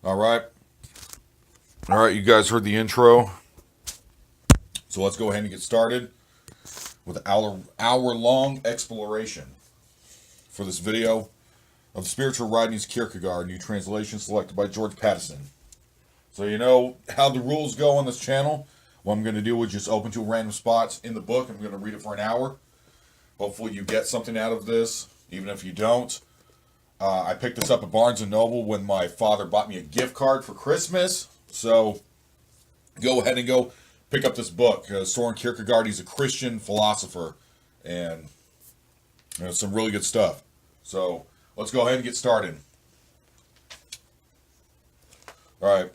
All right. All right, you guys heard the intro. So let's go ahead and get started with an hour long exploration for this video of the spiritual writings Kierkegaard, new translation selected by George Pattison. So you know how the rules go on this channel. What I'm going to do is just open to random spots in the book. I'm going to read it for an hour. Hopefully you get something out of this, even if you don't. I picked this up at Barnes & Noble when my father bought me a gift card for Christmas. So go ahead and go pick up this book. Soren Kierkegaard, he's a Christian philosopher. And some really good stuff. So let's go ahead and get started. All right.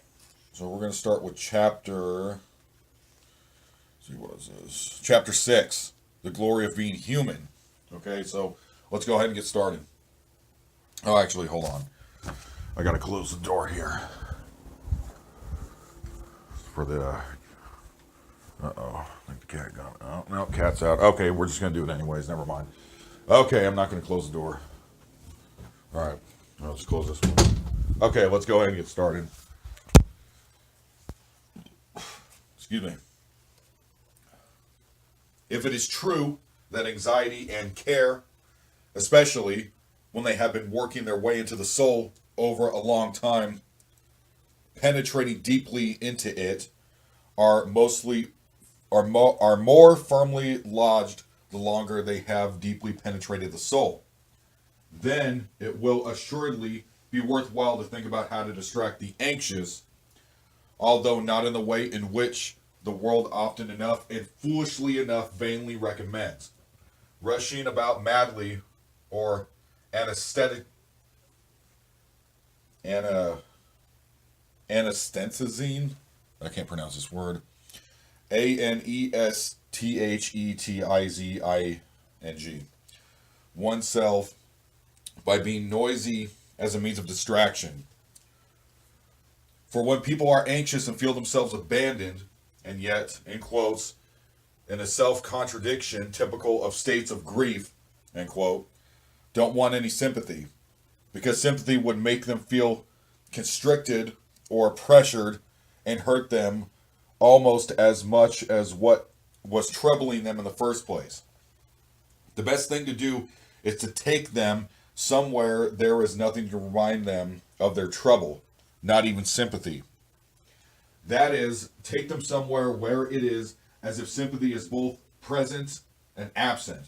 So we're going to start with chapter... Let's see, what is this? Chapter 6. The Glory of Being Human. Okay, so let's go ahead and get started. Oh, actually, hold on. I gotta close the door here. For the... Uh-oh. I think the cat got it. Oh, no, cat's out. Okay, we're just gonna do it anyways. Never mind. Okay, I'm not gonna close the door. Alright, I'll just close this one. Okay, let's go ahead and get started. Excuse me. If it is true that anxiety and care, especially when they have been working their way into the soul over a long time, penetrating deeply into it, are more firmly lodged the longer they have deeply penetrated the soul, then it will assuredly be worthwhile to think about how to distract the anxious, although not in the way in which the world often enough and foolishly enough vainly recommends. Rushing about madly or anesthetizing, I can't pronounce this word, anesthetizing, oneself by being noisy as a means of distraction. For when people are anxious and feel themselves abandoned, and yet, in quotes, in a self-contradiction typical of states of grief, end quote, don't want any sympathy, because sympathy would make them feel constricted or pressured and hurt them almost as much as what was troubling them in the first place. The best thing to do is to take them somewhere there is nothing to remind them of their trouble, not even sympathy. That is, take them somewhere where it is as if sympathy is both present and absent.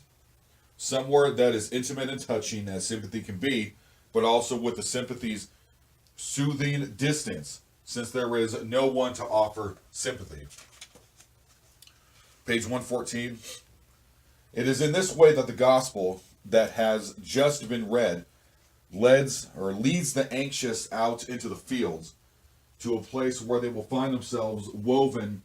Somewhere that is intimate and touching as sympathy can be, but also with the sympathy's soothing distance, since there is no one to offer sympathy. Page 114. It is in this way that the gospel that has just been read leads the anxious out into the fields, to a place where they will find themselves woven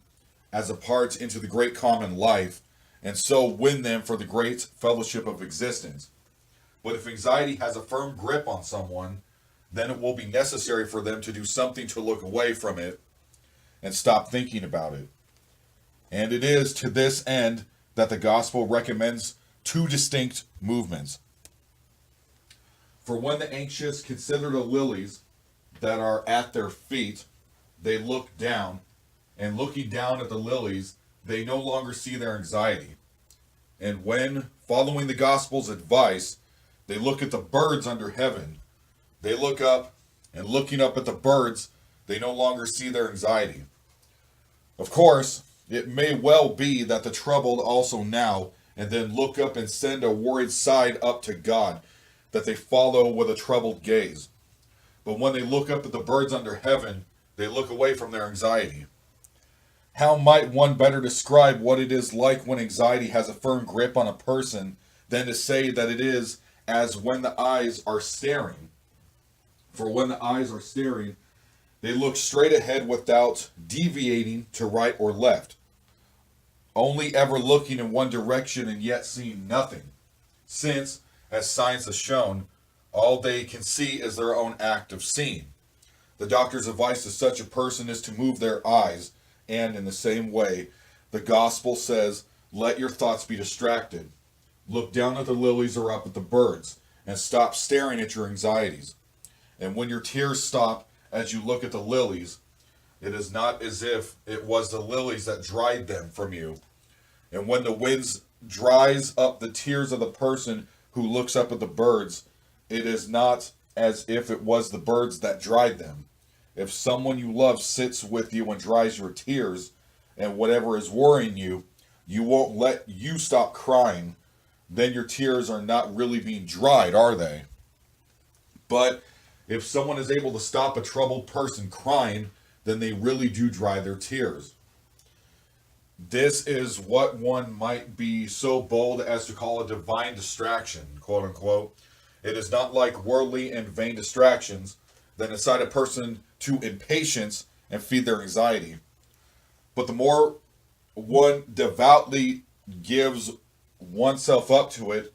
as a part into the great common life, and so win them for the great fellowship of existence. But if anxiety has a firm grip on someone, then it will be necessary for them to do something to look away from it and stop thinking about it. And it is to this end that the gospel recommends two distinct movements. For when the anxious consider the lilies that are at their feet, they look down, and looking down at the lilies, they no longer see their anxiety. And when, following the gospel's advice, they look at the birds under heaven, they look up, and looking up at the birds, they no longer see their anxiety. Of course, it may well be that the troubled also now and then look up and send a worried side up to God, that they follow with a troubled gaze. But when they look up at the birds under heaven, they look away from their anxiety. How might one better describe what it is like when anxiety has a firm grip on a person than to say that it is as when the eyes are staring? For when the eyes are staring, they look straight ahead without deviating to right or left, only ever looking in one direction and yet seeing nothing, since, as science has shown, all they can see is their own act of seeing. The doctor's advice to such a person is to move their eyes, and in the same way, the gospel says, let your thoughts be distracted. Look down at the lilies or up at the birds, and stop staring at your anxieties. And when your tears stop as you look at the lilies. It is not as if it was the lilies that dried them from you. And when the winds dries up the tears of the person who looks up at the birds, it is not as if it was the birds that dried them. If someone you love sits with you and dries your tears, and whatever is worrying you, you won't let you stop crying, then your tears are not really being dried, are they? But if someone is able to stop a troubled person crying, then they really do dry their tears. This is what one might be so bold as to call a divine distraction, quote unquote. It is not like worldly and vain distractions that incite a person to impatience and feed their anxiety. But the more one devoutly gives oneself up to it,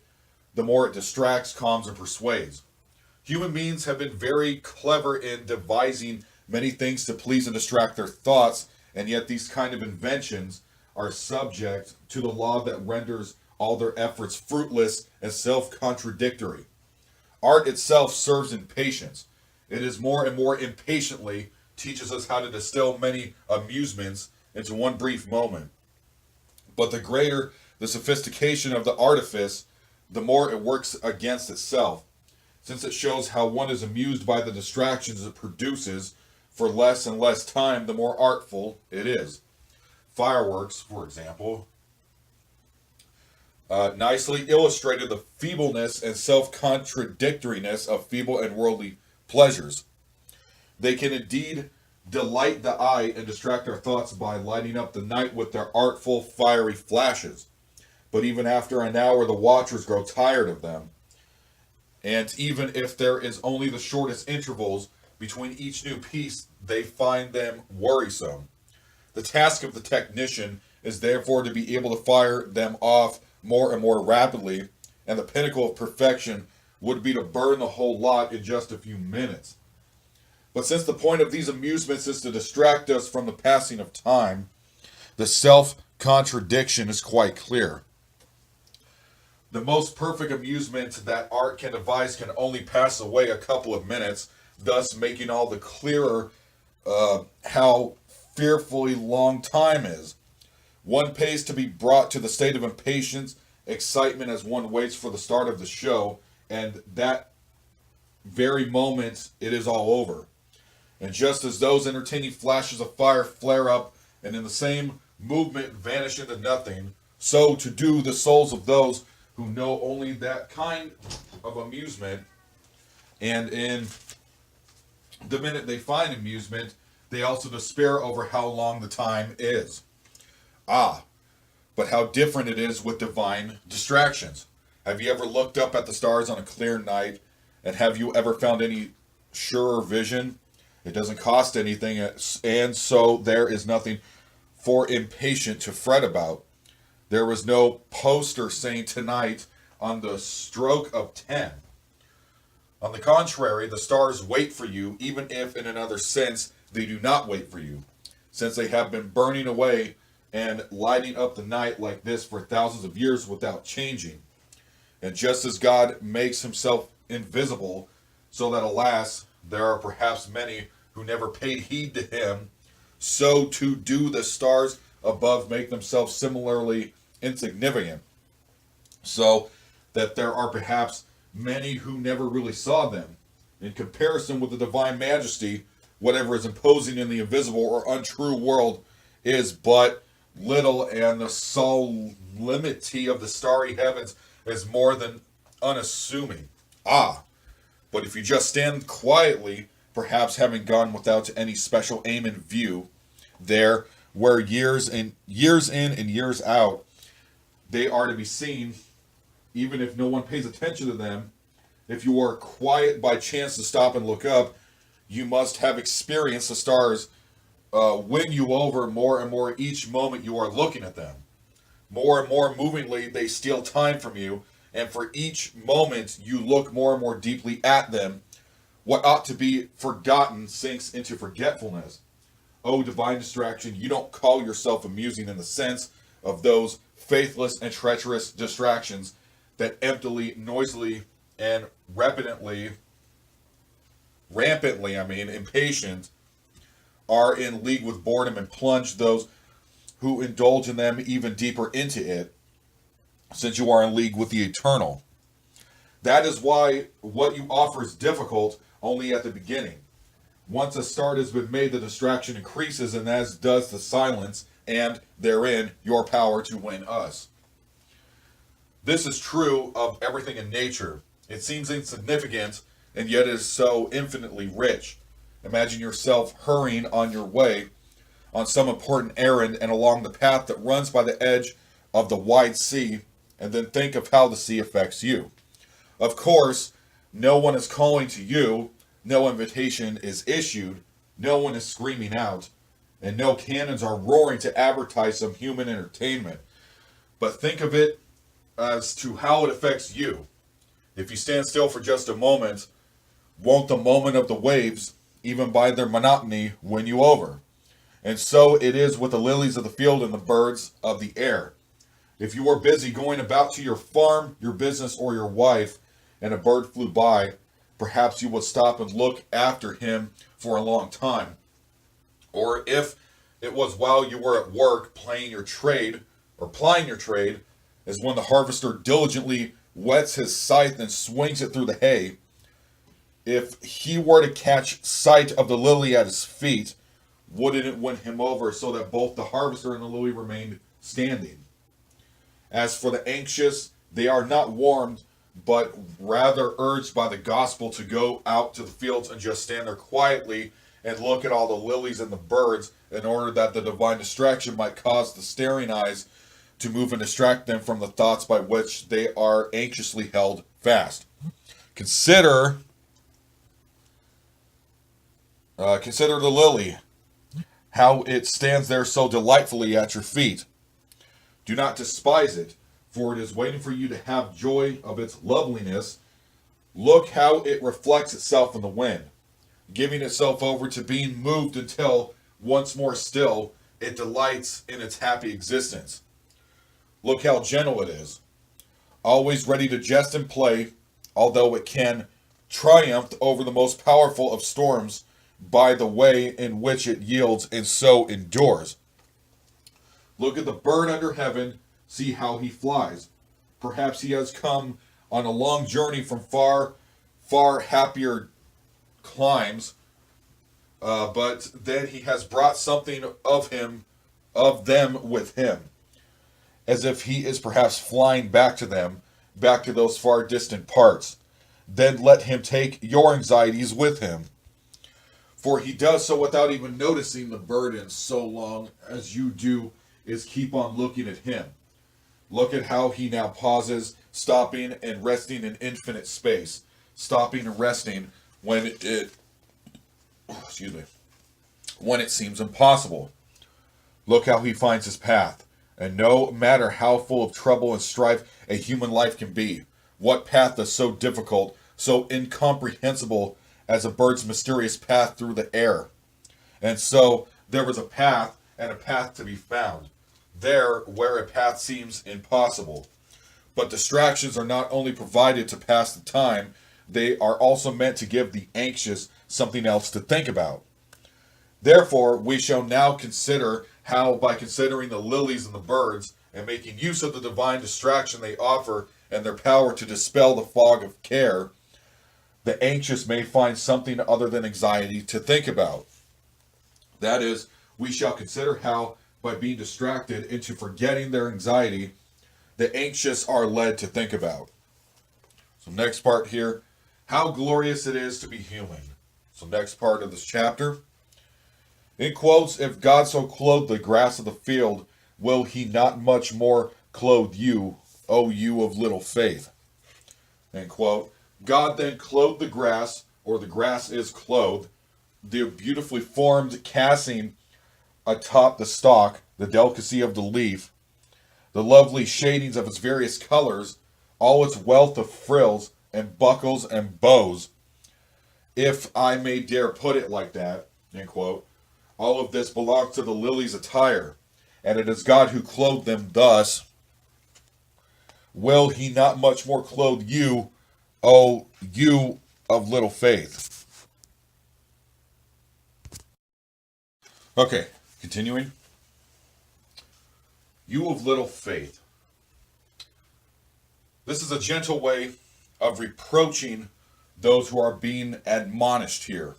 the more it distracts, calms, and persuades. Human beings have been very clever in devising many things to please and distract their thoughts, and yet these kind of inventions are subject to the law that renders all their efforts fruitless and self-contradictory. Art itself serves impatience. It is more and more impatiently teaches us how to distill many amusements into one brief moment. But the greater the sophistication of the artifice, the more it works against itself, since it shows how one is amused by the distractions it produces for less and less time, the more artful it is. Fireworks, for example, nicely illustrated the feebleness and self-contradictoriness of feeble and worldly pleasures. They can indeed delight the eye and distract our thoughts by lighting up the night with their artful, fiery flashes. But even after an hour, the watchers grow tired of them. And even if there is only the shortest intervals between each new piece, they find them worrisome. The task of the technician is therefore to be able to fire them off more and more rapidly, and the pinnacle of perfection would be to burn the whole lot in just a few minutes. But since the point of these amusements is to distract us from the passing of time, the self-contradiction is quite clear. The most perfect amusement that art can devise can only pass away a couple of minutes, thus making all the clearer how fearfully long time is. One pays to be brought to the state of impatience, excitement as one waits for the start of the show, and that very moment it is all over. And just as those entertaining flashes of fire flare up and in the same movement vanish into nothing, so to do the souls of those who know only that kind of amusement, and in the minute they find amusement, they also despair over how long the time is. Ah, but how different it is with divine distractions. Have you ever looked up at the stars on a clear night, and have you ever found any surer vision? It doesn't cost anything, and so there is nothing for impatient to fret about. There was no poster saying tonight on the stroke of 10. On the contrary, the stars wait for you, even if in another sense they do not wait for you, since they have been burning away and lighting up the night like this for thousands of years without changing. And just as God makes himself invisible, so that, alas, there are perhaps many who never paid heed to him, so too do the stars above make themselves similarly insignificant, so that there are perhaps many who never really saw them. In comparison with the divine majesty, whatever is imposing in the invisible or untrue world is but little, and the solemnity of the starry heavens is more than unassuming. Ah, but if you just stand quietly, perhaps having gone without any special aim in view, there, where years in and years out, they are to be seen, even if no one pays attention to them, if you are quiet by chance to stop and look up, you must have experienced the stars win you over more and more each moment you are looking at them. More and more movingly, they steal time from you, and for each moment you look more and more deeply at them, what ought to be forgotten sinks into forgetfulness. O divine distraction, you don't call yourself amusing in the sense of those faithless and treacherous distractions that emptily, noisily, and repetantly rampantly, impatient, are in league with boredom and plunge those who indulge in them even deeper into it, since you are in league with the eternal. That is why what you offer is difficult only at the beginning. Once a start has been made, the distraction increases, and as does the silence, and therein your power to win us. This is true of everything in nature. It seems insignificant, and yet is so infinitely rich. Imagine yourself hurrying on your way on some important errand and along the path that runs by the edge of the wide sea, and then think of how the sea affects you. Of course, no one is calling to you, no invitation is issued, no one is screaming out, and no cannons are roaring to advertise some human entertainment. But think of it as to how it affects you. If you stand still for just a moment, won't the moment of the waves, even by their monotony, win you over? And so it is with the lilies of the field and the birds of the air. If you are busy going about to your farm, your business, or your wife, and a bird flew by, perhaps you will stop and look after him for a long time. Or if it was while you were at work plying your trade, as when the harvester diligently whets his scythe and swings it through the hay, if he were to catch sight of the lily at his feet, wouldn't it win him over so that both the harvester and the lily remained standing? As for the anxious, they are not warmed, but rather urged by the gospel to go out to the fields and just stand there quietly and look at all the lilies and the birds, in order that the divine distraction might cause the staring eyes to move and distract them from the thoughts by which they are anxiously held fast. Consider the lily, how it stands there so delightfully at your feet. Do not despise it, for it is waiting for you to have joy of its loveliness. Look how it reflects itself in the wind, giving itself over to being moved until, once more still, it delights in its happy existence. Look how gentle it is, always ready to jest and play, although it can triumph over the most powerful of storms by the way in which it yields and so endures. Look at the bird under heaven, see how he flies. Perhaps he has come on a long journey from far, far happier climes, but then he has brought something of them with him, as if he is perhaps flying back to them, back to those far distant parts. Then let him take your anxieties with him. For he does so without even noticing the burden, so long as you do is keep on looking at him. Look at how he now pauses, stopping and resting in infinite space, stopping and resting when it seems impossible. Look how he finds his path. And no matter how full of trouble and strife a human life can be, what path is so difficult, so incomprehensible as a bird's mysterious path through the air? And so there was a path, and a path to be found, there where a path seems impossible. But distractions are not only provided to pass the time, they are also meant to give the anxious something else to think about. Therefore, we shall now consider how, by considering the lilies and the birds, and making use of the divine distraction they offer and their power to dispel the fog of care, the anxious may find something other than anxiety to think about. That is, we shall consider how, by being distracted into forgetting their anxiety, the anxious are led to think about. So next part here, how glorious it is to be human. So next part of this chapter. In quotes, if God so clothed the grass of the field, will he not much more clothe you, O you of little faith? End quote. God then clothed the grass, or the grass is clothed, the beautifully formed casing atop the stalk, the delicacy of the leaf, the lovely shadings of its various colors, all its wealth of frills and buckles and bows, if I may dare put it like that, end quote. All of this belongs to the lily's attire, and it is God who clothed them thus. Will he not much more clothe you, O you of little faith? Okay, continuing. You of little faith. This is a gentle way of reproaching those who are being admonished here.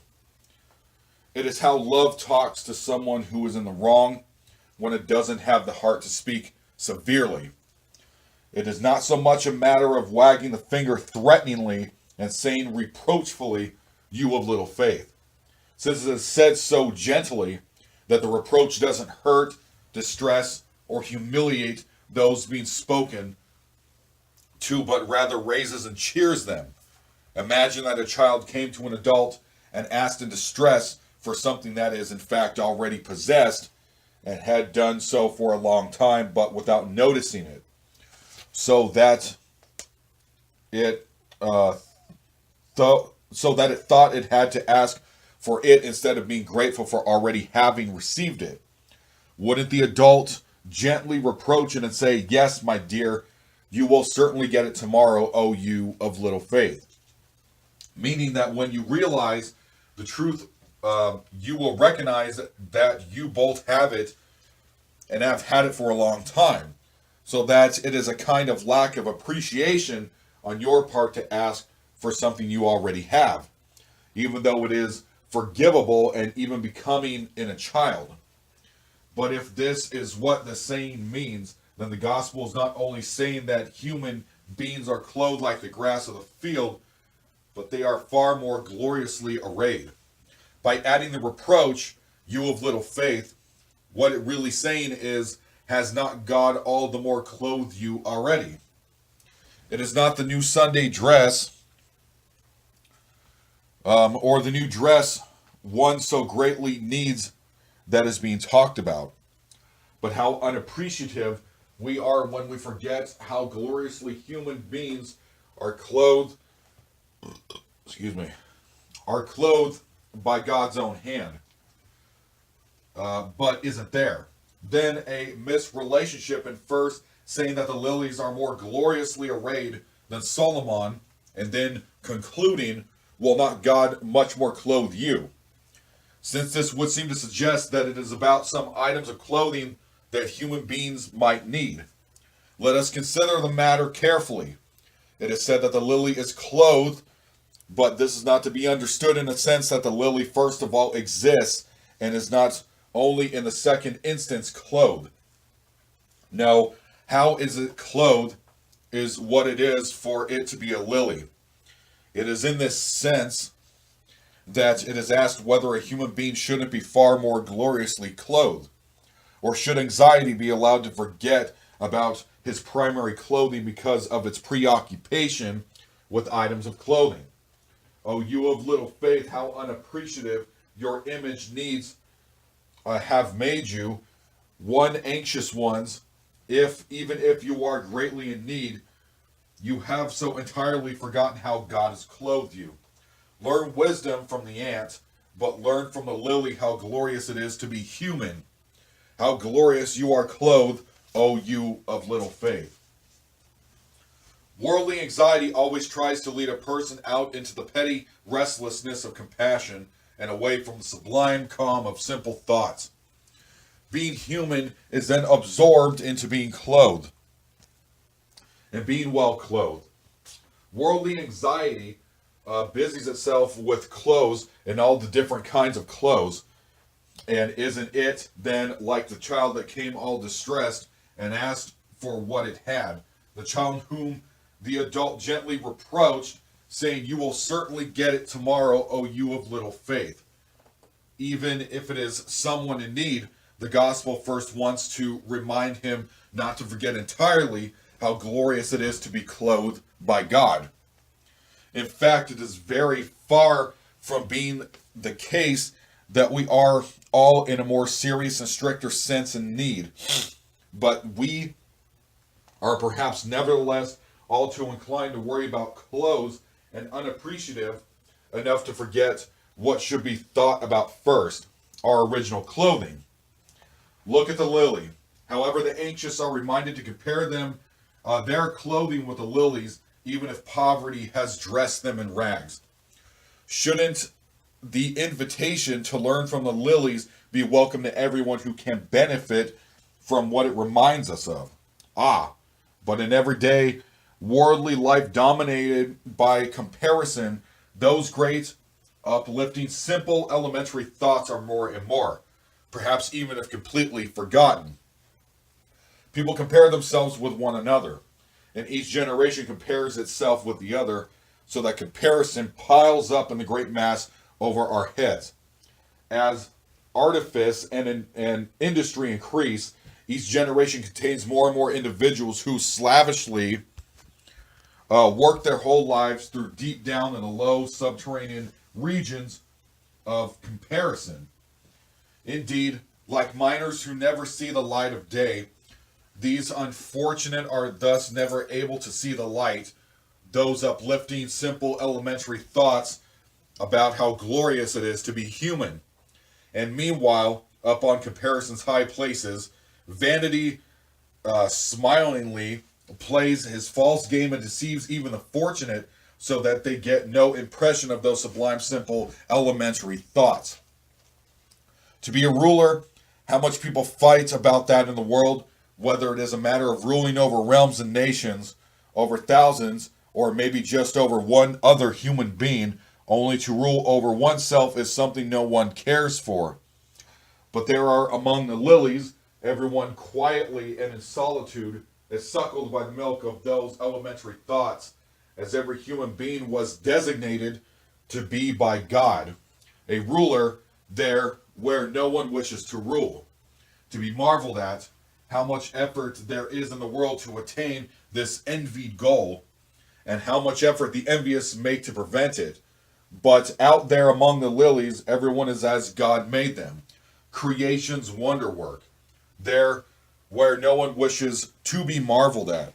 It is how love talks to someone who is in the wrong when it doesn't have the heart to speak severely. It is not so much a matter of wagging the finger threateningly and saying reproachfully, you of little faith, since it is said so gently that the reproach doesn't hurt, distress, or humiliate those being spoken to, but rather raises and cheers them. Imagine that a child came to an adult and asked in distress for something that is in fact already possessed and had done so for a long time, but without noticing it, so that it thought it had to ask for it instead of being grateful for already having received it. Wouldn't the adult gently reproach it and say, yes, my dear, you will certainly get it tomorrow, O you of little faith? Meaning that when you realize the truth, you will recognize that you both have it and have had it for a long time. So that it is a kind of lack of appreciation on your part to ask for something you already have, even though it is forgivable and even becoming in a child. But if this is what the saying means, then the gospel is not only saying that human beings are clothed like the grass of the field, but they are far more gloriously arrayed. By adding the reproach, you of little faith, what it really saying is, has not God all the more clothed you already? It is not the new Sunday dress, or the new dress one so greatly needs that is being talked about, but how unappreciative we are when we forget how gloriously human beings are clothed, are clothed by God's own hand, but isn't there. Then a misrelationship in first saying that the lilies are more gloriously arrayed than Solomon, and then concluding, will not God much more clothe you? Since this would seem to suggest that it is about some items of clothing that human beings might need, let us consider the matter carefully. It is said that the lily is clothed, but this is not to be understood in the sense that the lily first of all exists and is not only in the second instance clothed. No, how is it clothed is what it is for it to be a lily. It is in this sense that it is asked whether a human being shouldn't be far more gloriously clothed, or should anxiety be allowed to forget about his primary clothing because of its preoccupation with items of clothing. O you of little faith, how unappreciative your image needs have made you, one anxious ones, even if you are greatly in need, you have so entirely forgotten how God has clothed you. Learn wisdom from the ant, but learn from the lily how glorious it is to be human. How glorious you are clothed, O you of little faith. Worldly anxiety always tries to lead a person out into the petty restlessness of compassion and away from the sublime calm of simple thoughts. Being human is then absorbed into being clothed and being well clothed. Worldly anxiety busies itself with clothes and all the different kinds of clothes. And isn't it then like the child that came all distressed and asked for what it had? The child whom the adult gently reproached, saying, you will certainly get it tomorrow, O you of little faith. Even if it is someone in need, the gospel first wants to remind him not to forget entirely how glorious it is to be clothed by God. In fact, it is very far from being the case that we are all in a more serious and stricter sense in need, but we are perhaps nevertheless all too inclined to worry about clothes and unappreciative enough to forget what should be thought about first, our original clothing. Look at the lily. However, the anxious are reminded to compare their clothing with the lilies, even if poverty has dressed them in rags. Shouldn't the invitation to learn from the lilies be welcome to everyone who can benefit from what it reminds us of. But in everyday worldly life dominated by comparison, those great, uplifting, simple, elementary thoughts are more and more, perhaps even if completely forgotten. People compare themselves with one another, and each generation compares itself with the other, so that comparison piles up in the great mass over our heads. As artifice and industry increase, each generation contains more and more individuals who slavishly work their whole lives through deep down in the low subterranean regions of comparison. Indeed, like miners who never see the light of day, these unfortunate are thus never able to see the light, those uplifting, simple, elementary thoughts about how glorious it is to be human. And meanwhile, up on comparison's high places, vanity smilingly plays his false game and deceives even the fortunate so that they get no impression of those sublime, simple, elementary thoughts. To be a ruler, how much people fight about that in the world, whether it is a matter of ruling over realms and nations, over thousands, or maybe just over one other human being, only to rule over oneself is something no one cares for. But there are among the lilies, everyone quietly and in solitude is suckled by the milk of those elementary thoughts, as every human being was designated to be by God, a ruler there where no one wishes to rule. To be marveled at how much effort there is in the world to attain this envied goal, and how much effort the envious make to prevent it. But out there among the lilies, everyone is as God made them, creation's wonderwork, there where no one wishes to be marveled at.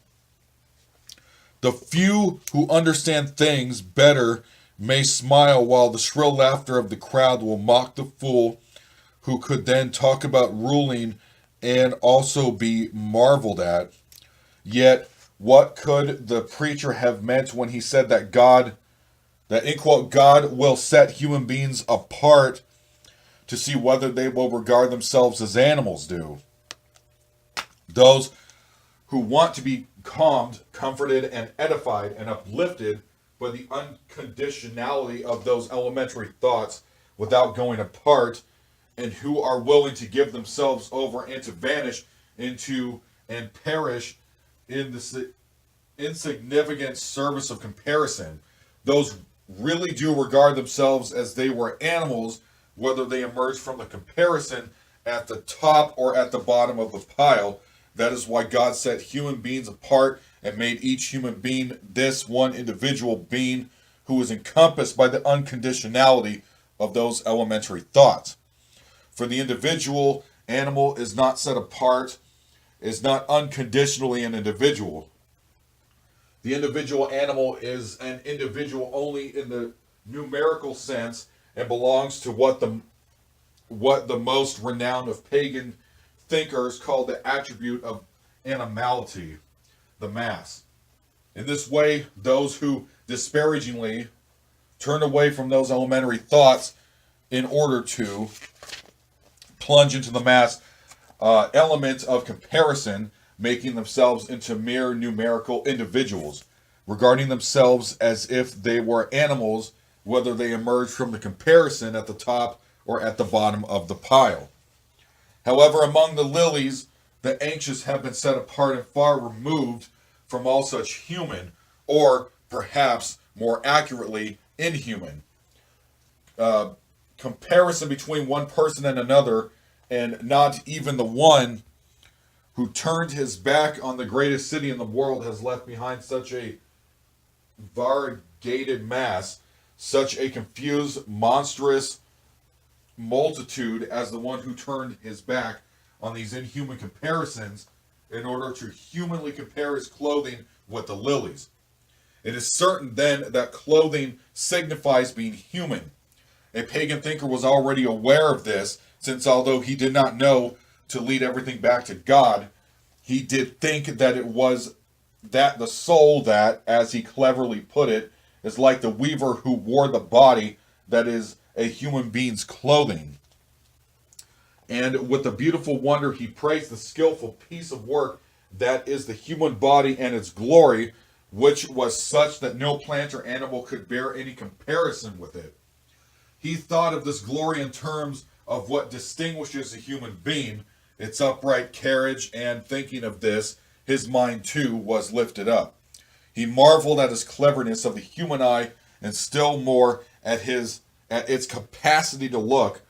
The few who understand things better may smile, while the shrill laughter of the crowd will mock the fool who could then talk about ruling and also be marveled at. Yet, what could the preacher have meant when he said that in quote, God will set human beings apart to see whether they will regard themselves as animals do? Those who want to be calmed, comforted, and edified and uplifted by the unconditionality of those elementary thoughts without going apart, and who are willing to give themselves over and to vanish into and perish in the insignificant service of comparison. Those really do regard themselves as they were animals, whether they emerge from the comparison at the top or at the bottom of the pile. That is why God set human beings apart and made each human being this one individual being who is encompassed by the unconditionality of those elementary thoughts. For the individual animal is not set apart, is not unconditionally an individual. The individual animal is an individual only in the numerical sense and belongs to what the most renowned of pagan thinkers call the attribute of animality, the mass. In this way, those who disparagingly turn away from those elementary thoughts in order to plunge into the mass element of comparison, making themselves into mere numerical individuals, regarding themselves as if they were animals, whether they emerge from the comparison at the top or at the bottom of the pile. However, among the lilies, the anxious have been set apart and far removed from all such human, or perhaps more accurately, inhuman comparison between one person and another, and not even the one who turned his back on the greatest city in the world has left behind such a variegated mass, such a confused, monstrous multitude as the one who turned his back on these inhuman comparisons in order to humanly compare his clothing with the lilies. It is certain then that clothing signifies being human. A pagan thinker was already aware of this, since although he did not know to lead everything back to God, he did think that it was that the soul that, as he cleverly put it, is like the weaver who wore the body that is a human being's clothing. And with the beautiful wonder, he praised the skillful piece of work that is the human body and its glory, which was such that no plant or animal could bear any comparison with it. He thought of this glory in terms of what distinguishes a human being, its upright carriage, and thinking of this, his mind too was lifted up. He marveled at his cleverness of the human eye, and still more at its capacity to look.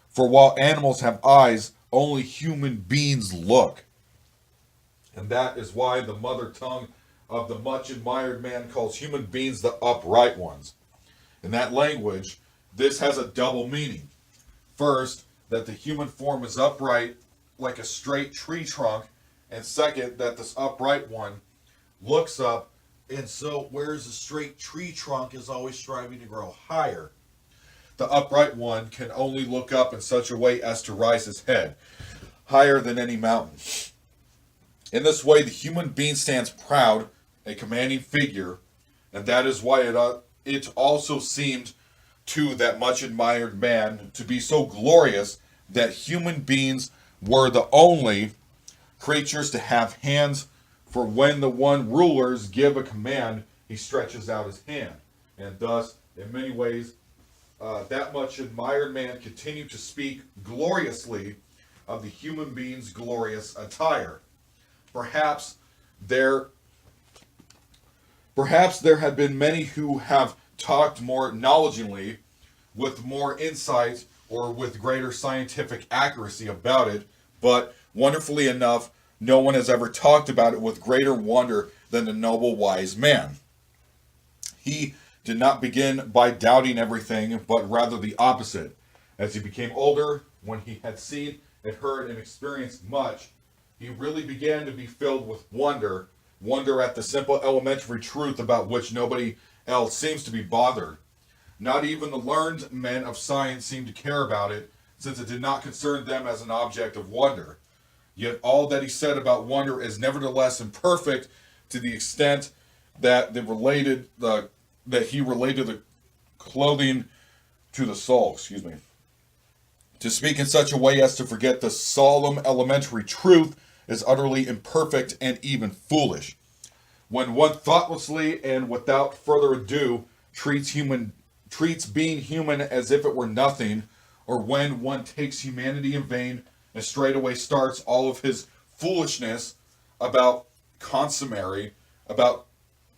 For while animals have eyes, only human beings look. And that is why the mother tongue of the much admired man calls human beings the upright ones. In that language, this has a double meaning. First, that the human form is upright like a straight tree trunk, and second, that this upright one looks up, and so whereas a straight tree trunk is always striving to grow higher, the upright one can only look up in such a way as to rise his head higher than any mountain. In this way, the human being stands proud, a commanding figure, and that is why it also seemed to that much admired man to be so glorious that human beings were the only creatures to have hands, for when the one rulers give a command, he stretches out his hand. And thus, in many ways, that much admired man continued to speak gloriously of the human being's glorious attire. Perhaps there have been many who have talked more knowledgeably, with more insight, or with greater scientific accuracy about it, but wonderfully enough, no one has ever talked about it with greater wonder than the noble wise man. He did not begin by doubting everything, but rather the opposite. As he became older, when he had seen and heard and experienced much, he really began to be filled with wonder at the simple elementary truth about which nobody else seems to be bothered. Not even the learned men of science seemed to care about it, since it did not concern them as an object of wonder. Yet all that he said about wonder is nevertheless imperfect to the extent that he related the clothing to the soul. To speak in such a way as to forget the solemn elementary truth is utterly imperfect and even foolish. When one thoughtlessly and without further ado treats being human as if it were nothing, or when one takes humanity in vain and straightway starts all of his foolishness about consummary, about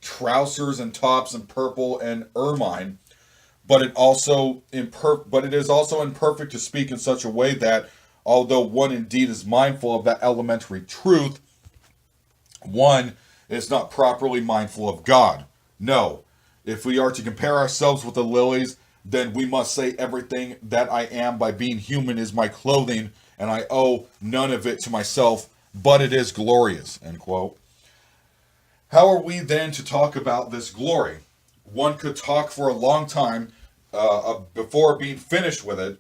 trousers and tops and purple and ermine, but it is also imperfect to speak in such a way that, although one indeed is mindful of that elementary truth, one is not properly mindful of God. No, if we are to compare ourselves with the lilies, then we must say everything that I am by being human is my clothing, and I owe none of it to myself, but it is glorious, end quote. How are we then to talk about this glory? One could talk for a long time before being finished with it,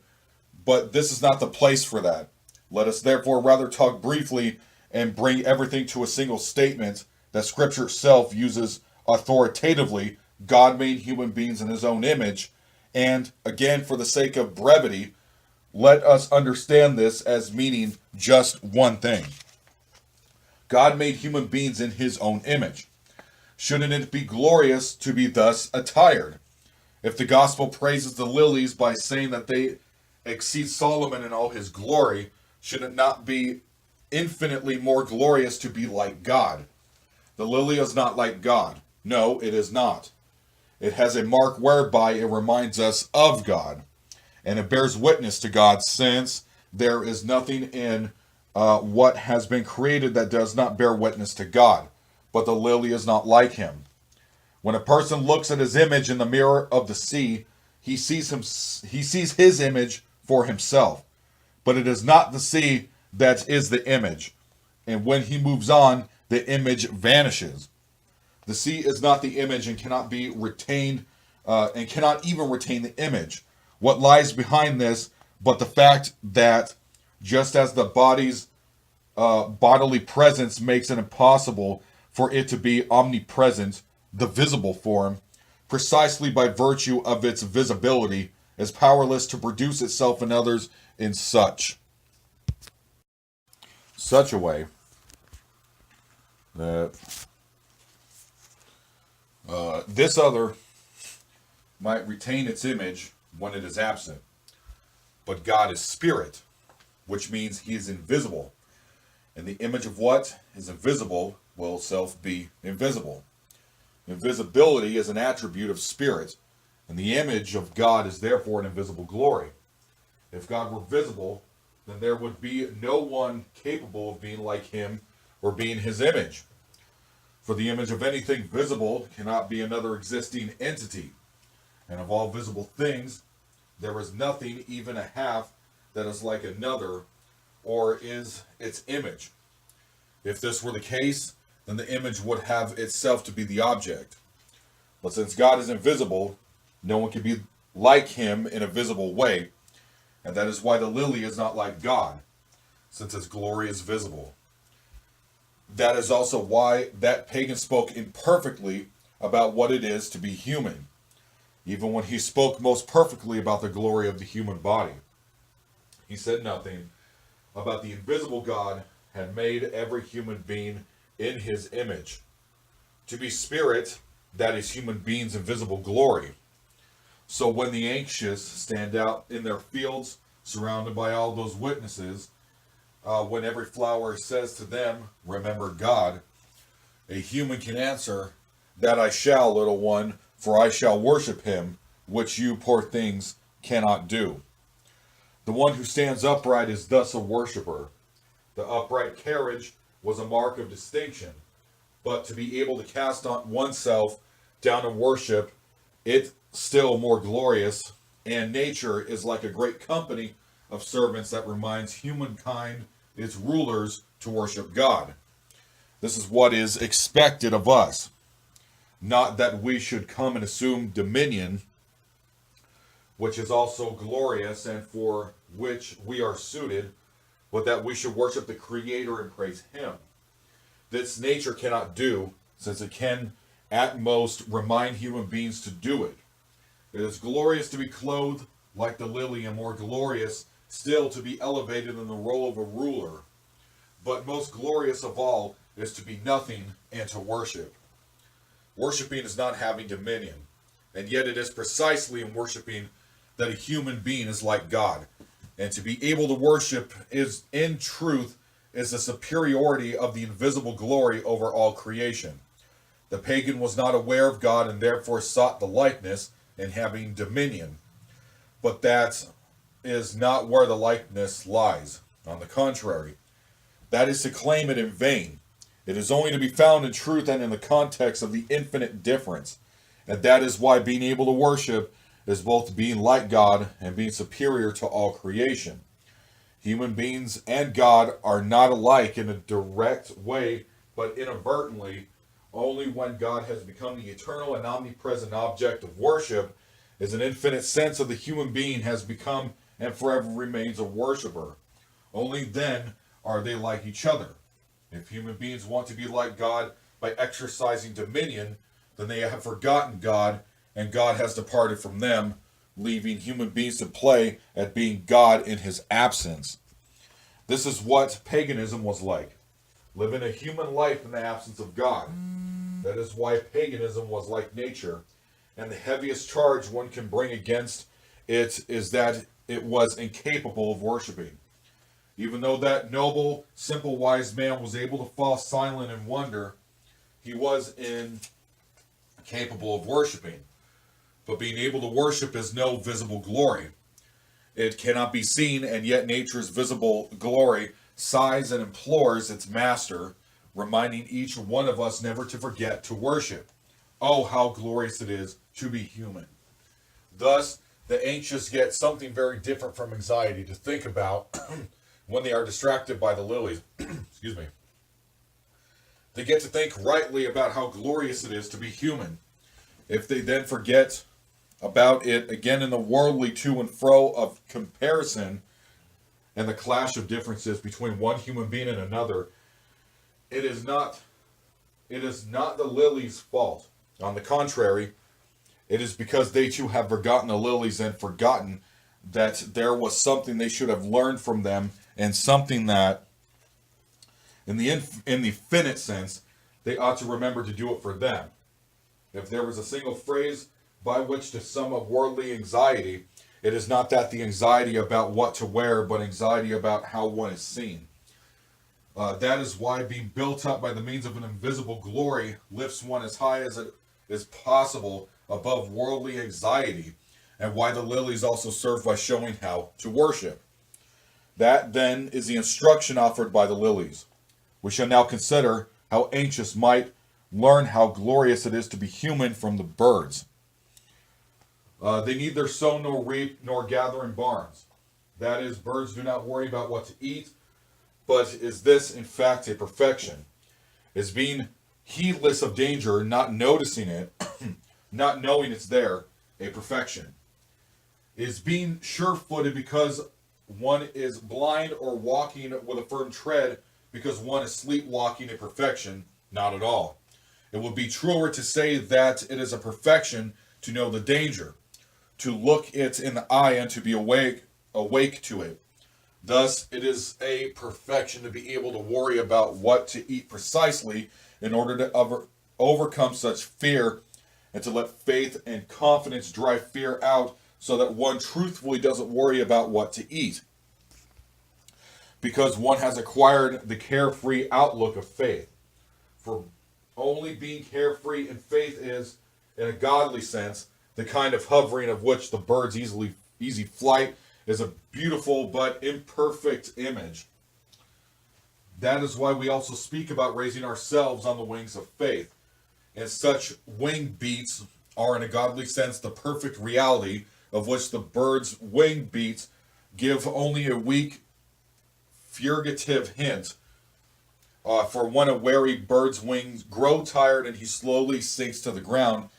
but this is not the place for that. Let us therefore rather talk briefly and bring everything to a single statement that Scripture itself uses authoritatively. God made human beings in his own image, and again, for the sake of brevity, let us understand this as meaning just one thing. God made human beings in his own image. Shouldn't it be glorious to be thus attired? If the gospel praises the lilies by saying that they exceed Solomon in all his glory, should it not be infinitely more glorious to be like God? The lily is not like God. No, it is not. It has a mark whereby it reminds us of God, and it bears witness to God, since there is nothing in what has been created that does not bear witness to God. But the lily is not like him. When a person looks at his image in the mirror of the sea, he sees his image for himself. But it is not the sea that is the image. And when he moves on, the image vanishes. The sea is not the image and cannot be retained, and cannot even retain the image. What lies behind this but the fact that just as the body's bodily presence makes it impossible for it to be omnipresent, the visible form, precisely by virtue of its visibility, is powerless to produce itself in others in such a way that this other might retain its image when it is absent. But God is spirit, which means he is invisible. And the image of what is invisible will self be invisible. Invisibility is an attribute of spirit, and the image of God is therefore an invisible glory. If God were visible, then there would be no one capable of being like him or being his image. For the image of anything visible cannot be another existing entity. And of all visible things, there is nothing, even a half, that is like another, or is its image. If this were the case, then the image would have itself to be the object. But since God is invisible, no one can be like him in a visible way, and that is why the lily is not like God, since its glory is visible. That is also why that pagan spoke imperfectly about what it is to be human, even when he spoke most perfectly about the glory of the human body. He said nothing about the invisible God had made every human being in his image, to be spirit, that is human beings' invisible glory. So when the anxious stand out in their fields, surrounded by all those witnesses, when every flower says to them, remember God, a human can answer, that I shall, little one, for I shall worship him, which you, poor things, cannot do. The one who stands upright is thus a worshiper. The upright carriage was a mark of distinction, but to be able to cast on oneself down in worship, it still more glorious, and nature is like a great company of servants that reminds humankind, its rulers, to worship God. This is what is expected of us. Not that we should come and assume dominion, which is also glorious and for which we are suited, but that we should worship the Creator and praise him. This nature cannot do, since it can at most remind human beings to do it. It is glorious to be clothed like the lily, and more glorious still to be elevated in the role of a ruler. But most glorious of all is to be nothing and to worship. Worshiping is not having dominion, and yet it is precisely in worshiping that a human being is like God. And to be able to worship is, in truth, is the superiority of the invisible glory over all creation. The pagan was not aware of God and therefore sought the likeness and having dominion. But that is not where the likeness lies. On the contrary, that is to claim it in vain. It is only to be found in truth and in the context of the infinite difference. And that is why being able to worship is both being like God and being superior to all creation. Human beings and God are not alike in a direct way, but inadvertently. Only when God has become the eternal and omnipresent object of worship is an infinite sense of the human being has become and forever remains a worshiper. Only then are they like each other. If human beings want to be like God by exercising dominion, then they have forgotten God, and God has departed from them, leaving human beings to play at being God in his absence. This is what paganism was like, living a human life in the absence of God. That is why paganism was like nature, and the heaviest charge one can bring against it is that it was incapable of worshiping. Even though that noble, simple, wise man was able to fall silent in wonder, he was incapable of worshiping. But being able to worship is no visible glory. It cannot be seen, and yet nature's visible glory sighs and implores its master, reminding each one of us never to forget to worship. Oh, how glorious it is to be human. Thus, the anxious get something very different from anxiety to think about when they are distracted by the lilies. Excuse me. They get to think rightly about how glorious it is to be human. If they then forget about it again in the worldly to and fro of comparison and the clash of differences between one human being and another, it is not the lily's fault. On the contrary, It is because they too have forgotten the lilies and forgotten that there was something they should have learned from them, and something that, in the infinite sense, they ought to remember to do it for them. If there was a single phrase by which to sum up worldly anxiety, it is not that the anxiety about what to wear, but anxiety about how one is seen. That is why being built up by the means of an invisible glory lifts one as high as it is possible above worldly anxiety, and why the lilies also serve by showing how to worship. That, then, is the instruction offered by the lilies. We shall now consider how anxious might learn how glorious it is to be human from the birds. They neither sow nor reap nor gather in barns. That is, birds do not worry about what to eat, but is this, in fact, a perfection? Is being heedless of danger, not noticing it, not knowing it's there, a perfection? Is being sure-footed because one is blind, or walking with a firm tread because one is sleepwalking, a perfection? Not at all. It would be truer to say that it is a perfection to know the danger, to look it in the eye, and to be awake to it. Thus, it is a perfection to be able to worry about what to eat precisely in order to overcome such fear, and to let faith and confidence drive fear out, so that one truthfully doesn't worry about what to eat, because one has acquired the carefree outlook of faith. For only being carefree in faith is, in a godly sense, the kind of hovering of which the bird's easy flight is a beautiful but imperfect image. That is why we also speak about raising ourselves on the wings of faith. And such wing beats are, in a godly sense, the perfect reality, of which the bird's wing beats give only a weak, fugitive hint. For when a wary bird's wings grow tired and he slowly sinks to the ground,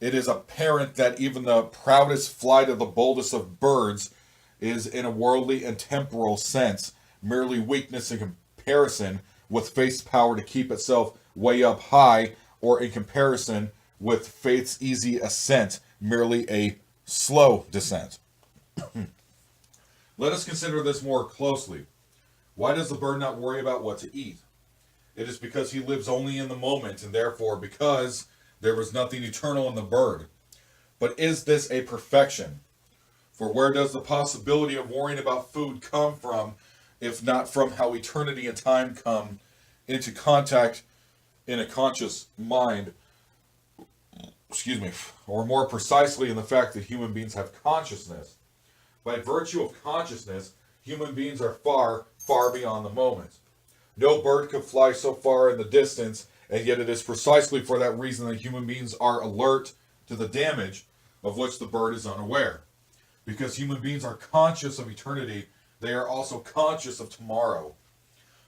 it is apparent that even the proudest flight of the boldest of birds is, in a worldly and temporal sense, merely weakness in comparison with faith's power to keep itself way up high, or in comparison with faith's easy ascent, merely a slow descent. Let us consider this more closely. Why does the bird not worry about what to eat? It is because he lives only in the moment, and therefore because there is nothing eternal in the bird. But is this a perfection? For where does the possibility of worrying about food come from, if not from how eternity and time come into contact in a conscious mind? Or more precisely, in the fact that human beings have consciousness. By virtue of consciousness, human beings are far, far beyond the moment. No bird could fly so far in the distance, and yet it is precisely for that reason that human beings are alert to the damage of which the bird is unaware. Because human beings are conscious of eternity, they are also conscious of tomorrow.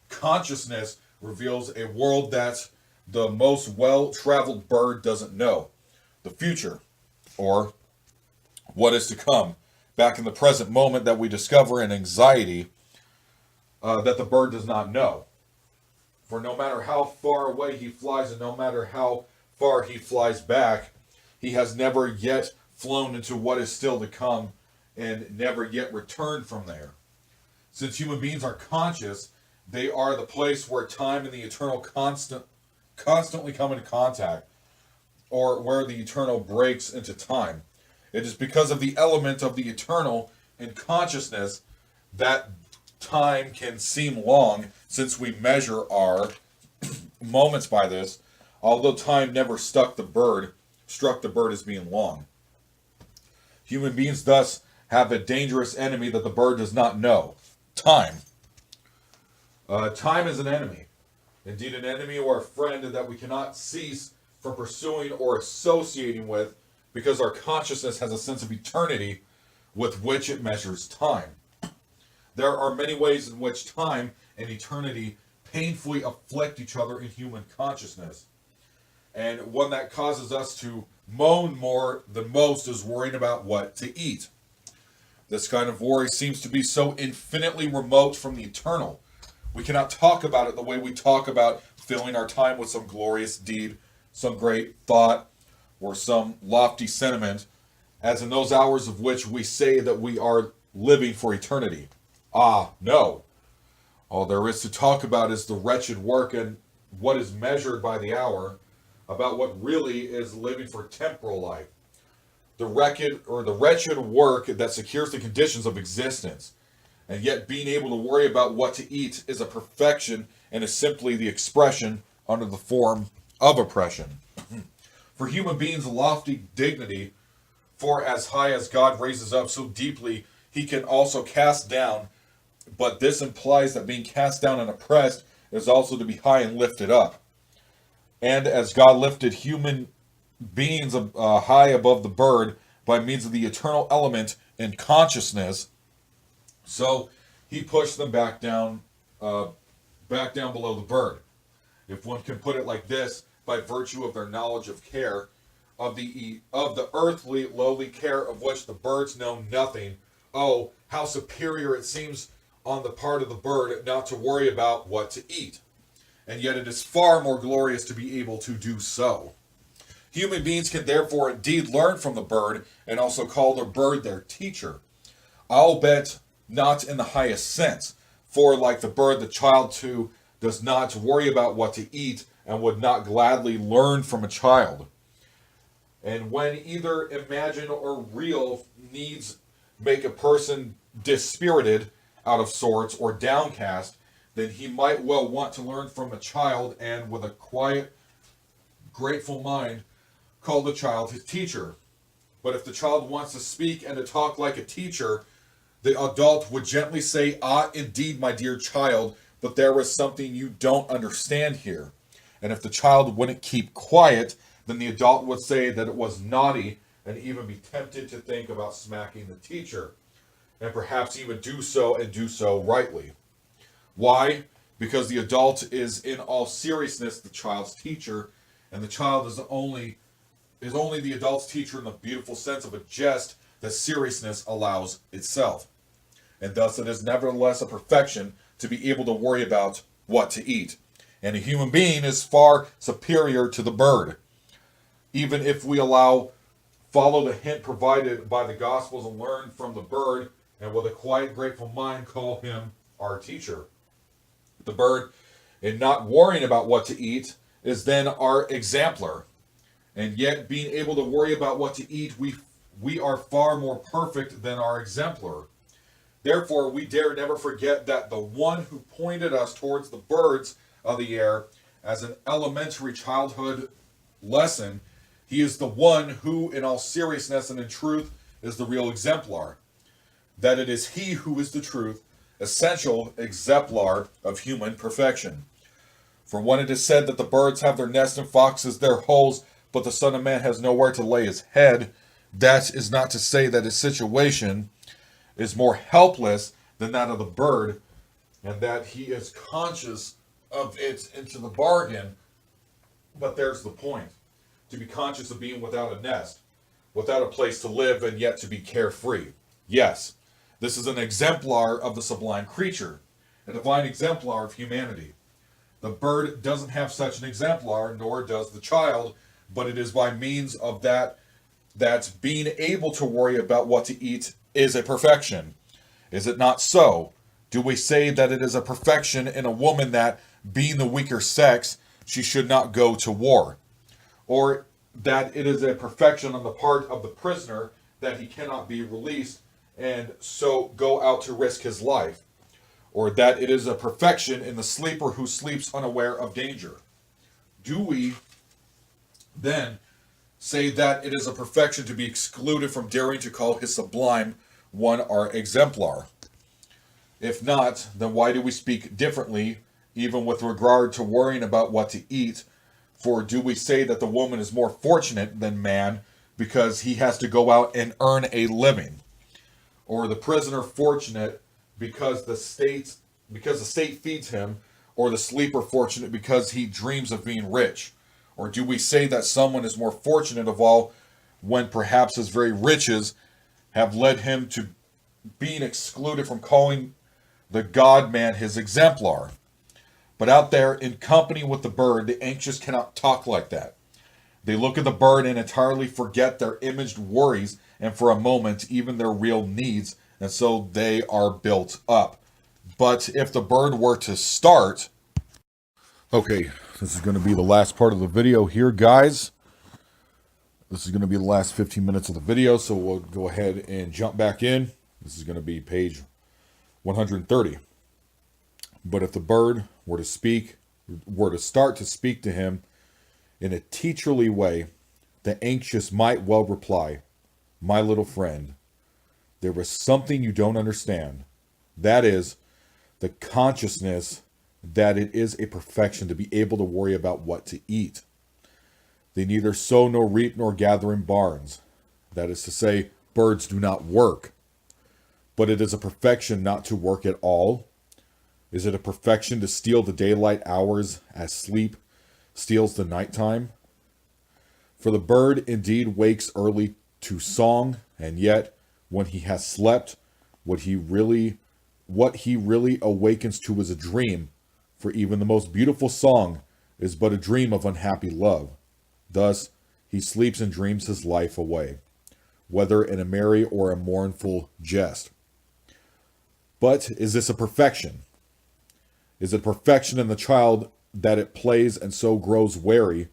Consciousness reveals a world that the most well-traveled bird doesn't know. The future, or what is to come, back in the present moment that we discover an anxiety that the bird does not know. For no matter how far away he flies, and no matter how far he flies back, he has never yet flown into what is still to come, and never yet returned from there. Since human beings are conscious, they are the place where time and the eternal constantly come into contact, or where the eternal breaks into time. It is because of the element of the eternal in consciousness that time can seem long, since we measure our moments by this, although time never struck the bird as being long. Human beings thus have a dangerous enemy that the bird does not know: time. Time is an enemy, indeed an enemy or a friend that we cannot cease from pursuing or associating with, because our consciousness has a sense of eternity with which it measures time. There are many ways in which time and eternity painfully afflict each other in human consciousness. And one that causes us to moan more than most is worrying about what to eat. This kind of worry seems to be so infinitely remote from the eternal. We cannot talk about it the way we talk about filling our time with some glorious deed, some great thought, or some lofty sentiment, as in those hours of which we say that we are living for eternity. Ah, no. All there is to talk about is the wretched work and what is measured by the hour, about what really is living for temporal life. The wretched work that secures the conditions of existence. And yet being able to worry about what to eat is a perfection and is simply the expression under the form of oppression. For human beings, a lofty dignity, for as high as God raises up, so deeply he can also cast down. But this implies that being cast down and oppressed is also to be high and lifted up. And as God lifted human beings high above the bird by means of the eternal element in consciousness, so he pushed them back down below the bird. If one can put it like this, by virtue of their knowledge of care, of the earthly lowly care of which the birds know nothing. Oh, how superior it seems on the part of the bird not to worry about what to eat. And yet it is far more glorious to be able to do so. Human beings can therefore indeed learn from the bird and also call the bird their teacher. I'll bet not in the highest sense, for like the bird, the child too does not worry about what to eat and would not gladly learn from a child. And when either imagined or real needs make a person dispirited, out of sorts, or downcast, then he might well want to learn from a child and with a quiet, grateful mind call the child his teacher. But if the child wants to speak and to talk like a teacher, the adult would gently say, "Ah, indeed, my dear child, but there is something you don't understand here." And if the child wouldn't keep quiet, then the adult would say that it was naughty and even be tempted to think about smacking the teacher, and perhaps even do so and do so rightly. Why? Because the adult is in all seriousness the child's teacher, and the child is only the adult's teacher in the beautiful sense of a jest that seriousness allows itself. And thus it is nevertheless a perfection to be able to worry about what to eat. And a human being is far superior to the bird. Even if we follow the hint provided by the Gospels and learn from the bird, and with a quiet, grateful mind call him our teacher. The bird, in not worrying about what to eat, is then our exemplar. And yet, being able to worry about what to eat, we are far more perfect than our exemplar. Therefore, we dare never forget that the one who pointed us towards the birds of the air as an elementary childhood lesson, he is the one who, in all seriousness and in truth, is the real exemplar. That it is he who is the truth, essential exemplar of human perfection. For when it is said that the birds have their nests and foxes their holes, but the Son of Man has nowhere to lay his head, that is not to say that his situation is more helpless than that of the bird, and that he is conscious of it into the bargain. But there's the point. To be conscious of being without a nest, without a place to live, and yet to be carefree. Yes, this is an exemplar of the sublime creature, a divine exemplar of humanity. The bird doesn't have such an exemplar, nor does the child, but it is by means of that being able to worry about what to eat is a perfection. Is it not so? Do we say that it is a perfection in a woman that, being the weaker sex, she should not go to war? Or that it is a perfection on the part of the prisoner that he cannot be released and so go out to risk his life? Or that it is a perfection in the sleeper who sleeps unaware of danger? Do we then say that it is a perfection to be excluded from daring to call his sublime one our exemplar? If not, then why do we speak differently, even with regard to worrying about what to eat? For do we say that the woman is more fortunate than man because he has to go out and earn a living? Or the prisoner fortunate because the state feeds him, or the sleeper fortunate because he dreams of being rich? Or do we say that someone is more fortunate of all when perhaps his very riches have led him to being excluded from calling the God-man his exemplar? But out there in company with the bird, the anxious cannot talk like that. They look at the bird and entirely forget their imaged worries and for a moment even their real needs, and so they are built up. But if the bird were to start... Okay, this is going to be the last part of the video here, guys. This is going to be the last 15 minutes of the video, so we'll go ahead and jump back in. This is going to be page 130. But if the bird were to start to speak to him in a teacherly way, the anxious might well reply, "My little friend, there is something you don't understand. That is, the consciousness that it is a perfection to be able to worry about what to eat. They neither sow nor reap nor gather in barns. That is to say, birds do not work. But it is a perfection not to work at all. Is it a perfection to steal the daylight hours as sleep steals the nighttime? For the bird indeed wakes early to song, and yet when he has slept, what he really awakens to is a dream, for even the most beautiful song is but a dream of unhappy love. Thus, he sleeps and dreams his life away, whether in a merry or a mournful jest. But is this a perfection? Is it perfection in the child that it plays and so grows weary,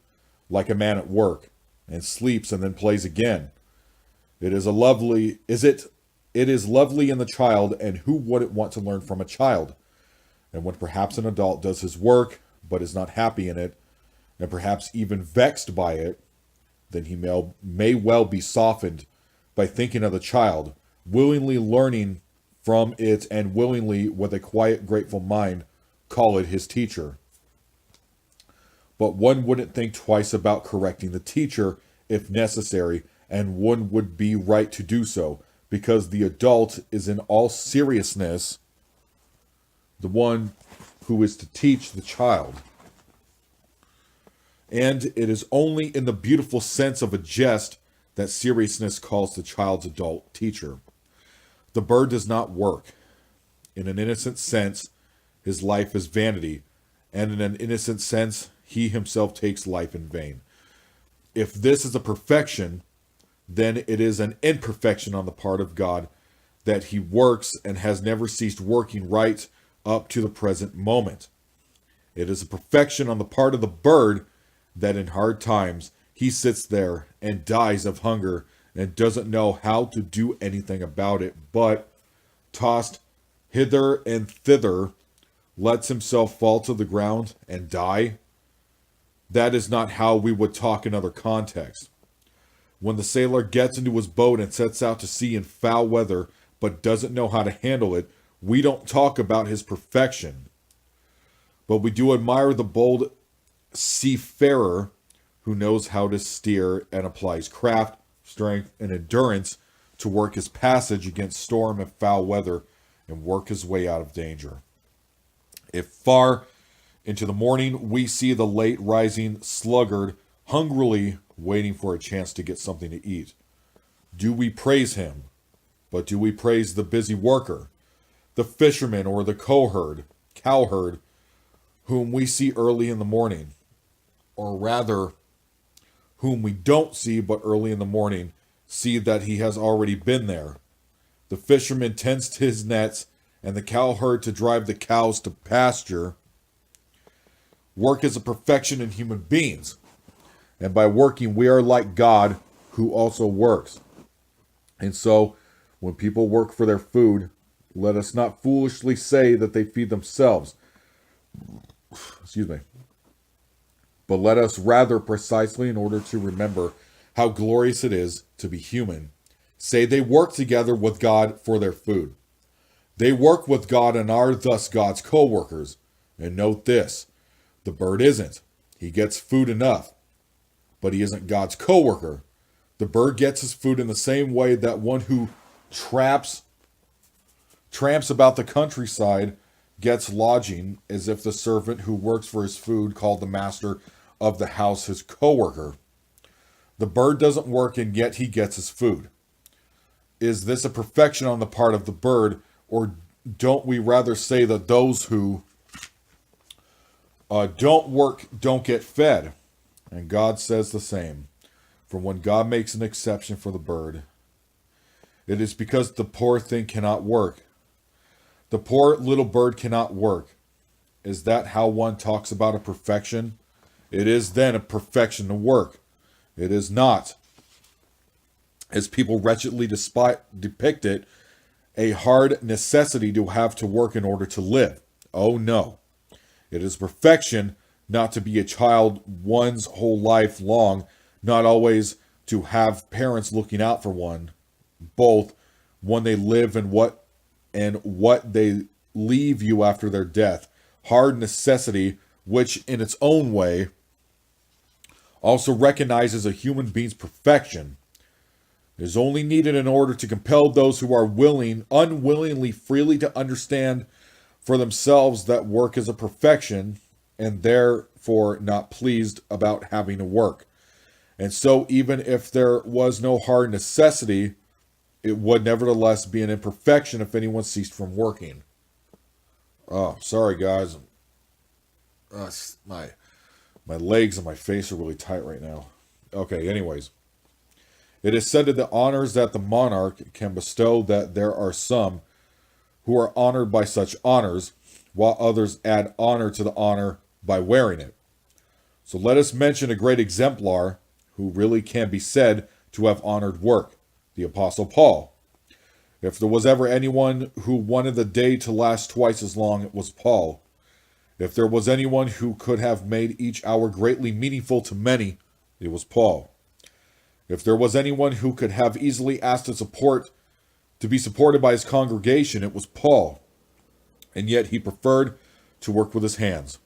like a man at work, and sleeps and then plays again? It is lovely in the child, and who wouldn't want to learn from a child? And when perhaps an adult does his work, but is not happy in it, and perhaps even vexed by it, then he may well be softened by thinking of the child, willingly learning from it, and willingly, with a quiet, grateful mind, call it his teacher. But one wouldn't think twice about correcting the teacher, if necessary, and one would be right to do so, because the adult is in all seriousness the one who is to teach the child. And it is only in the beautiful sense of a jest that seriousness calls the child's adult teacher. The bird does not work. In an innocent sense, his life is vanity, and in an innocent sense, he himself takes life in vain. If this is a perfection, then it is an imperfection on the part of God that he works and has never ceased working right up to the present moment. It is a perfection on the part of the bird that in hard times he sits there and dies of hunger and doesn't know how to do anything about it, but, tossed hither and thither, lets himself fall to the ground and die. That is not how we would talk in other contexts. When the sailor gets into his boat and sets out to sea in foul weather, but doesn't know how to handle it, we don't talk about his perfection. But we do admire the bold seafarer who knows how to steer and applies craft, strength, and endurance to work his passage against storm and foul weather and work his way out of danger. If far into the morning we see the late rising sluggard hungrily waiting for a chance to get something to eat, do we praise him? But do we praise the busy worker, the fisherman or the cowherd, whom we see early in the morning? Or rather, whom we don't see but early in the morning see that he has already been there. The fisherman tends to his nets, and the cowherd to drive the cows to pasture. Work is a perfection in human beings, and by working we are like God, who also works. And so, when people work for their food, let us not foolishly say that they feed themselves. Excuse me. But let us rather, precisely in order to remember how glorious it is to be human, say they work together with God for their food. They work with God and are thus God's co-workers. And note this, the bird isn't. He gets food enough, but he isn't God's co-worker. The bird gets his food in the same way that one who tramps about the countryside gets lodging, as if the servant who works for his food called the master of the house his co-worker. The bird doesn't work, and yet he gets his food. Is this a perfection on the part of the bird, or don't we rather say that those who don't work don't get fed? And God says the same. For when God makes an exception for the bird, it is because the poor thing cannot work. The poor little bird cannot work. Is that how one talks about a perfection? It is then a perfection to work. It is not, as people wretchedly depict it, a hard necessity to have to work in order to live. Oh no. It is perfection not to be a child one's whole life long, not always to have parents looking out for one, both when they live and what they leave you after their death. Hard necessity, which in its own way also recognizes a human being's perfection, is only needed in order to compel those who are unwillingly, freely to understand for themselves that work is a perfection, and therefore not pleased about having to work. And so even if there was no hard necessity, it would nevertheless be an imperfection if anyone ceased from working. Oh, sorry guys. My legs and my face are really tight right now. Okay, anyways. It is said of the honors that the monarch can bestow that there are some who are honored by such honors, while others add honor to the honor by wearing it. So let us mention a great exemplar who really can be said to have honored work, the Apostle Paul. If there was ever anyone who wanted the day to last twice as long, it was Paul. If there was anyone who could have made each hour greatly meaningful to many, it was Paul. If there was anyone who could have easily asked to be supported by his congregation, it was Paul. And yet he preferred to work with his hands.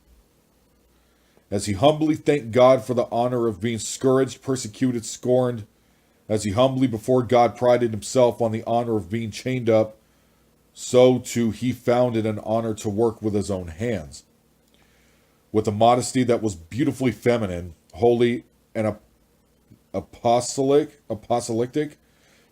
As he humbly thanked God for the honor of being scourged, persecuted, scorned, as he humbly before God prided himself on the honor of being chained up, so too he found it an honor to work with his own hands. With a modesty that was beautifully feminine, holy, and apostolic,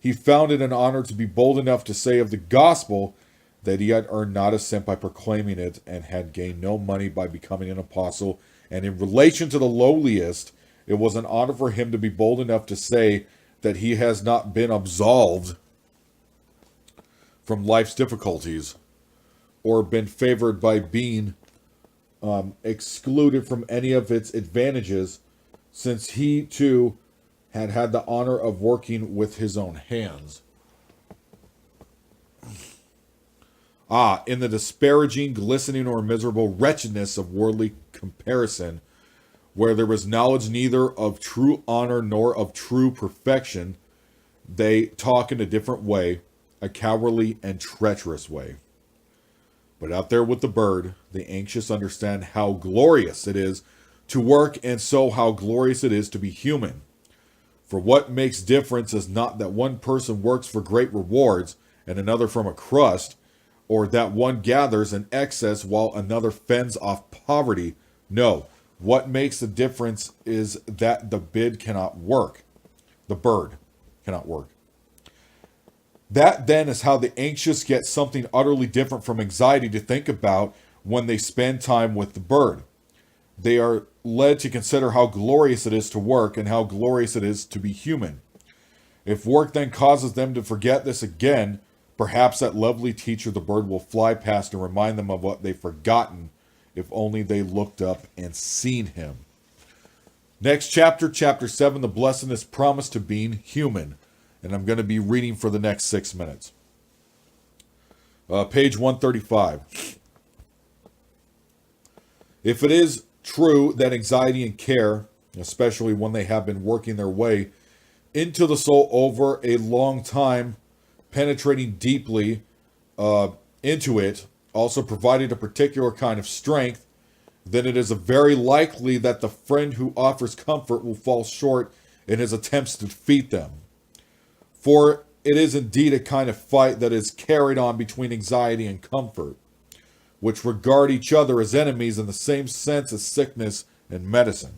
he found it an honor to be bold enough to say of the gospel that he had earned not a cent by proclaiming it and had gained no money by becoming an apostle. And in relation to the lowliest, it was an honor for him to be bold enough to say that he has not been absolved from life's difficulties or been favored by being excluded from any of its advantages, since he too had had the honor of working with his own hands. In the disparaging, glistening, or miserable wretchedness of worldly comparison, where there was knowledge neither of true honor nor of true perfection, they talk in a different way, a cowardly and treacherous way. But out there with the bird, the anxious understand how glorious it is to work, and so how glorious it is to be human. For what makes difference is not that one person works for great rewards and another from a crust, or that one gathers in excess while another fends off poverty. No, what makes the difference is that the bird cannot work. That then is how the anxious get something utterly different from anxiety to think about when they spend time with the bird. They are led to consider how glorious it is to work and how glorious it is to be human. If work then causes them to forget this again, perhaps that lovely teacher the bird will fly past and remind them of what they've forgotten, if only they looked up and seen him. Next chapter, chapter 7, the blessedness promised to being human. And I'm going to be reading for the next 6 minutes. Page 135. If it is true that anxiety and care, especially when they have been working their way into the soul over a long time, penetrating deeply into it, also provided a particular kind of strength, then it is very likely that the friend who offers comfort will fall short in his attempts to defeat them. For it is indeed a kind of fight that is carried on between anxiety and comfort, which regard each other as enemies in the same sense as sickness and medicine.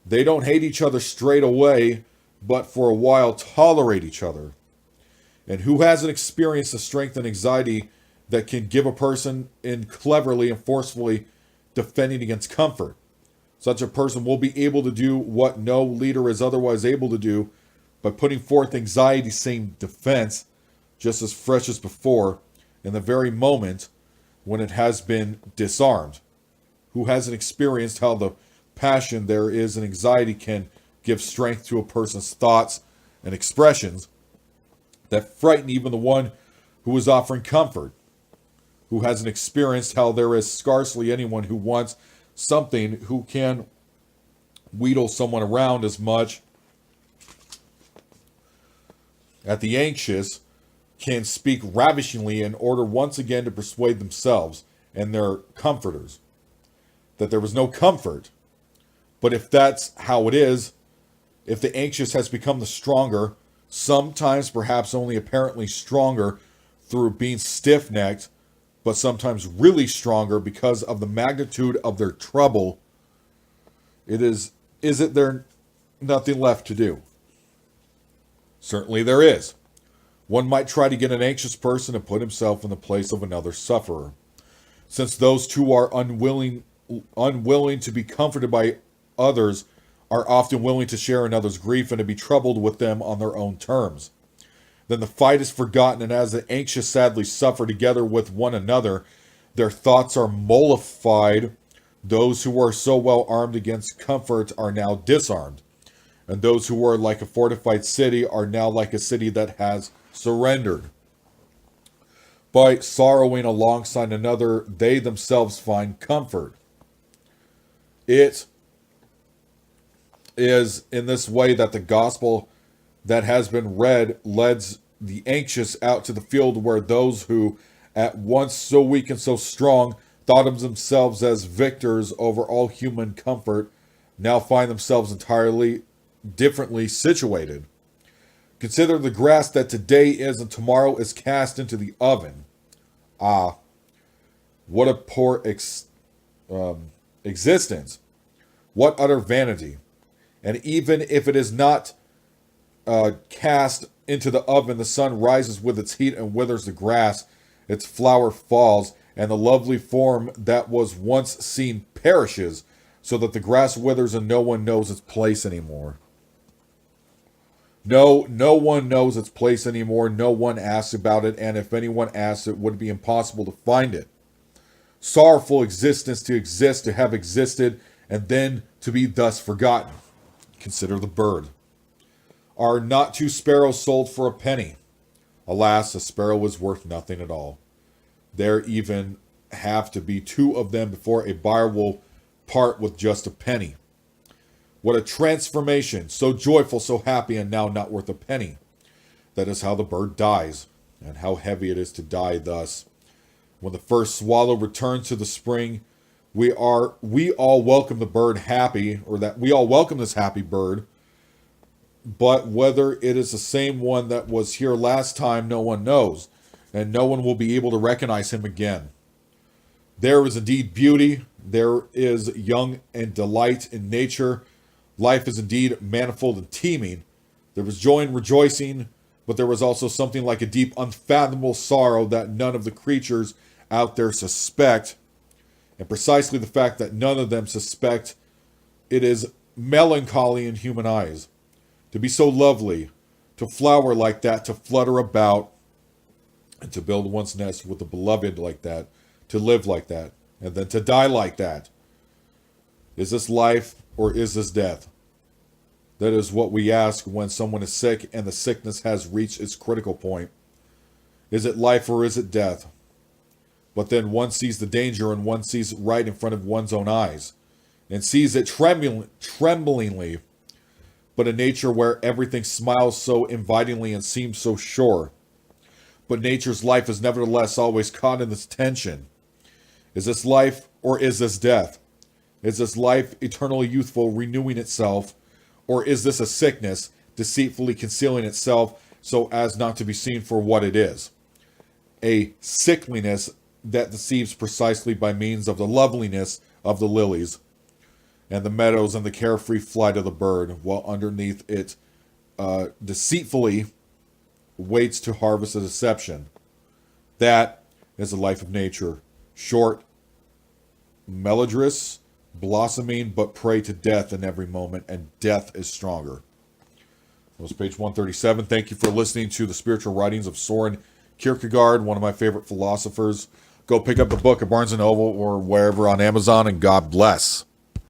They don't hate each other straight away, but for a while tolerate each other. And who hasn't experienced the strength and anxiety that can give a person in cleverly and forcefully defending against comfort? Such a person will be able to do what no leader is otherwise able to do by putting forth anxiety's same defense, just as fresh as before, in the very moment when it has been disarmed. Who hasn't experienced how the passion there is in anxiety can give strength to a person's thoughts and expressions that frighten even the one who is offering comfort? Who hasn't experienced how there is scarcely anyone who wants something who can wheedle someone around as much at the anxious can speak ravishingly in order once again to persuade themselves and their comforters that there was no comfort. But if that's how it is, if the anxious has become the stronger, sometimes perhaps only apparently stronger through being stiff-necked, but sometimes really stronger because of the magnitude of their trouble, is it there nothing left to do? Certainly there is. One might try to get an anxious person to put himself in the place of another sufferer. Since those two are unwilling to be comforted by others, are often willing to share another's grief and to be troubled with them on their own terms. Then the fight is forgotten, and as the anxious sadly suffer together with one another, their thoughts are mollified. Those who are so well armed against comfort are now disarmed, and those who were like a fortified city are now like a city that has surrendered. By sorrowing alongside another, they themselves find comfort. It is in this way that the gospel that has been read leads the anxious out to the field where those who, at once so weak and so strong, thought of themselves as victors over all human comfort, now find themselves entirely differently situated. Consider the grass that today is and tomorrow is cast into the oven. Ah, what a poor existence. What utter vanity. And even if it is not cast into the oven, the sun rises with its heat and withers the grass, its flower falls, and the lovely form that was once seen perishes, so that the grass withers and no one knows its place anymore. No one knows its place anymore. No one asks about it, and if anyone asks, it would be impossible to find it. Sorrowful existence to exist, to have existed, and then to be thus forgotten. Consider the bird. Are not 2 sparrows sold for a penny? Alas, a sparrow is worth nothing at all. There even have to be 2 of them before a buyer will part with just a penny. What a transformation, so joyful, so happy, and now not worth a penny. That is how the bird dies, and how heavy it is to die thus. When the first swallow returns to the spring, we all welcome the bird happy, or that we all welcome this happy bird, but whether it is the same one that was here last time, no one knows, and no one will be able to recognize him again. There is indeed beauty, there is young and delight in nature. Life is indeed manifold and teeming. There was joy and rejoicing, but there was also something like a deep, unfathomable sorrow that none of the creatures out there suspect. And precisely the fact that none of them suspect it is melancholy in human eyes. To be so lovely, to flower like that, to flutter about, and to build one's nest with the beloved like that, to live like that, and then to die like that. Is this life or is this death? That is what we ask when someone is sick and the sickness has reached its critical point. Is it life or is it death? But then one sees the danger and one sees it right in front of one's own eyes, and sees it tremblingly, but a nature where everything smiles so invitingly and seems so sure. But nature's life is nevertheless always caught in this tension. Is this life or is this death? Is this life eternally youthful, renewing itself, or is this a sickness, deceitfully concealing itself so as not to be seen for what it is? A sickliness that deceives precisely by means of the loveliness of the lilies and the meadows and the carefree flight of the bird, while underneath it deceitfully waits to harvest a deception. That is the life of nature, short, melodrous, blossoming but prey to death in every moment, and death is stronger. That was page 137. Thank you for listening to the spiritual writings of Soren Kierkegaard, one of my favorite philosophers. Go pick up the book at Barnes & Noble or wherever on Amazon, and God bless.